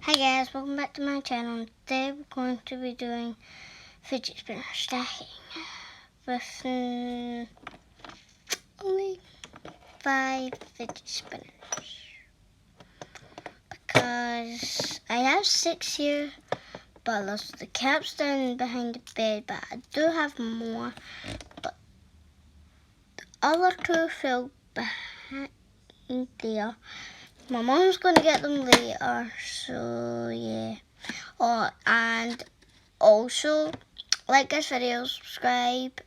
Hi guys, welcome back to my channel. Today we're going to be doing fidget spinner stacking with only 5 fidget spinners because I have 6 here, but I lost the caps down behind the bed. But I do have more, but the other 2 fell behind there. My mom's going to get them later, so yeah. Oh, and also, like this video, subscribe,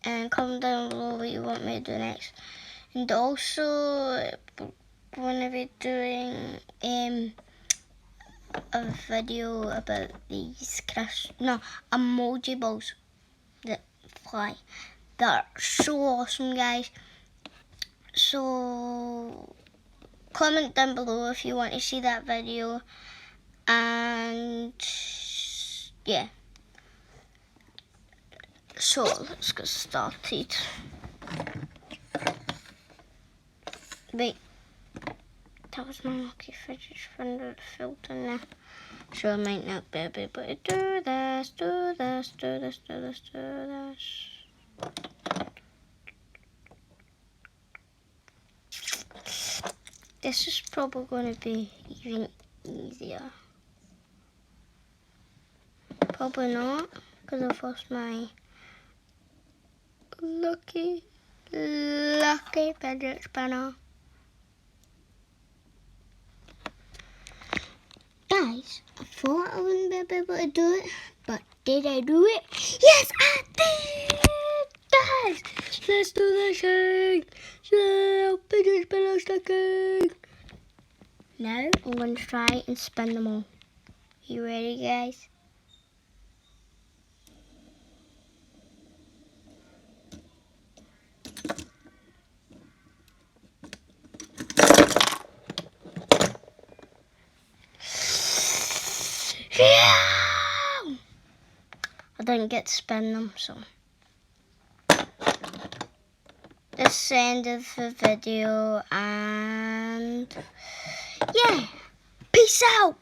and comment down below what you want me to do next. And also, we're going to be doing a video about these emoji balls that fly. They're so awesome, guys. So comment down below if you want to see that video, and yeah, so let's get started. Wait, that was my lucky fidget spinner that filled in there, so I might not be able to do this. This is probably going to be even easier. Probably not, because I've lost my lucky fidget spinner. Guys, I thought I wouldn't be able to do it, but did I do it? Yes, I did! Guys, let's do this thing! So, fidget spinner stacking! Now, I'm going to try and spin them all. You ready, guys? Yeah! I didn't get to spin them, so this is the end of the video, and yeah, peace out!